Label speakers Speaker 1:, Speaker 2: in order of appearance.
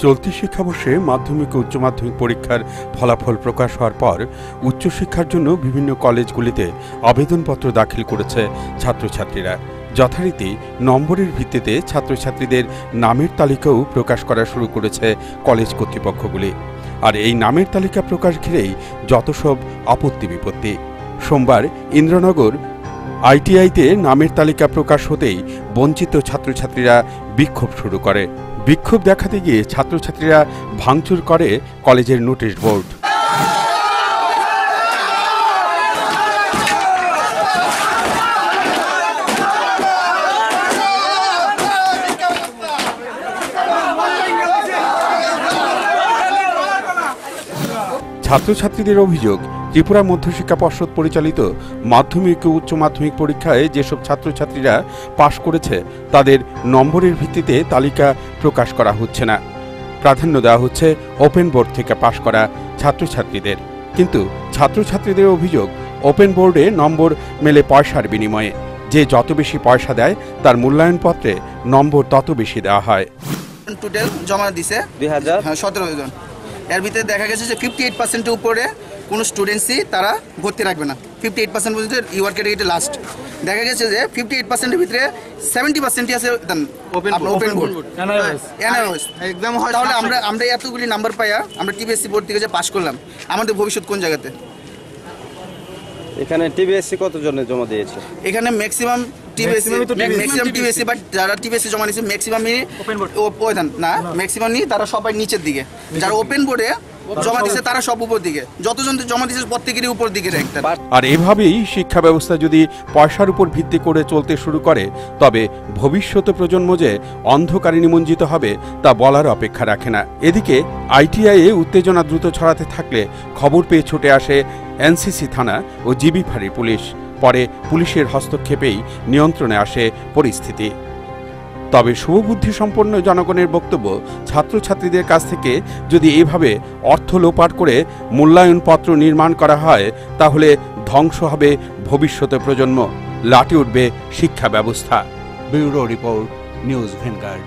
Speaker 1: চলতি শিক্ষাবর্ষে মাধ্যমিক ও উচ্চ মাধ্যমিক পরীক্ষার ফলাফল প্রকাশ হওয়ার পর উচ্চশিক্ষার জন্য বিভিন্ন কলেজগুলিতে আবেদনপত্র দাখিল করেছে ছাত্রছাত্রীরা। যথারীতি নম্বরের ভিত্তিতে ছাত্রছাত্রীদের নামের তালিকাও প্রকাশ করা শুরু করেছে কলেজ কর্তৃপক্ষগুলি। আর এই নামের তালিকা প্রকাশ ঘিরেই যত সব আপত্তি বিপত্তি। সোমবার ইন্দ্রনগর আইটিআইতে নামের তালিকা প্রকাশ হতেই বঞ্চিত ছাত্রছাত্রীরা বিক্ষোভ শুরু করে। বিক্ষোভ দেখাতে গিয়ে ছাত্রছাত্রীরা ভাঙচুর করে কলেজের নোটিশ বোর্ড। ছাত্রছাত্রীদের অভিযোগ, ত্রিপুরা মধ্যশিক্ষা পর্ষদ পরিচালিত মাধ্যমিক ও উচ্চ মাধ্যমিক পরীক্ষায় যেসব ছাত্রছাত্রীরা পাশ করেছে তাদের নম্বরের ভিত্তিতে তালিকা প্রকাশ করা হচ্ছে না। প্রাধান্য দেওয়া হচ্ছে ওপেন বোর্ড থেকে পাশ করা ছাত্রছাত্রীদের। কিন্তু ছাত্রছাত্রীদের অভিযোগ, ওপেন বোর্ডে নম্বর মেলে পয়সার বিনিময়ে। যে যত বেশি পয়সা দেয় তার মূল্যায়নপত্রে নম্বর তত বেশি দেওয়া হয়।
Speaker 2: টোটাল জমা দিছে 2017 জন। এর ভিতরে দেখা গেছে যে 58% উপরে কোনো স্টুডেন্টসই তারা ভর্তি রাখবে না। 58% পর্যন্ত ইউআর ক্যাটাগরিতে লাস্ট। দেখা গেছে যে 58%-এর ভিতরে 70%ই আছে ওপেন বোর্ড একদম। তাহলে আমরা এতগুলি নাম্বার পাইয়া আমরা টিবিএসসি বোর্ড থেকে যে পাস করলাম, আমাদের ভবিষ্যৎ কোন জায়গাতে?
Speaker 3: এখানে টিবিএসসি কত জনে জমা দিয়েছে?
Speaker 2: এখানে ম্যাক্সিমাম টিবিএসসি বাট যারা টিবিএসসি জমা দিয়েছে ম্যাক্সিমামই না, ম্যাক্সিমাম নিয়ে তারা সবাই নিচের দিকে। যারা ওপেন বোর্ডে জমা দিয়েছে তারা সব উপর দিকে। যতজন জমা দিয়েছে প্রত্যেকেরই উপর দিকে র্যাঙ্কটা।
Speaker 1: আর এভাবেই শিক্ষা ব্যবস্থা যদি পয়সার উপর ভিত্তি করে চলতে শুরু করে তবে ভবিষ্যৎ প্রজন্ম যে অন্ধকারে নিমজ্জিত হবে তা বলার অপেক্ষা রাখে না। এদিকে আইটিআইয়ে উত্তেজনা দ্রুত ছড়াতে থাকলে খবর পেয়ে ছুটে আসে এনসিসি থানা ও জিবি ফাঁড়ির পুলিশ। পরে পুলিশের হস্তক্ষেপেই নিয়ন্ত্রণে আসে পরিস্থিতি। তবে শুভবুদ্ধি সম্পন্ন জনগণের বক্তব্য, ছাত্রছাত্রীদের কাছ থেকে যদি এভাবে অর্থ লোপাট করে মূল্যায়নপত্র নির্মাণ করা হয় তাহলে ধ্বংস হবে ভবিষ্যতের প্রজন্ম, লাটে উঠবে শিক্ষা ব্যবস্থা। Bureau report, news vanguard.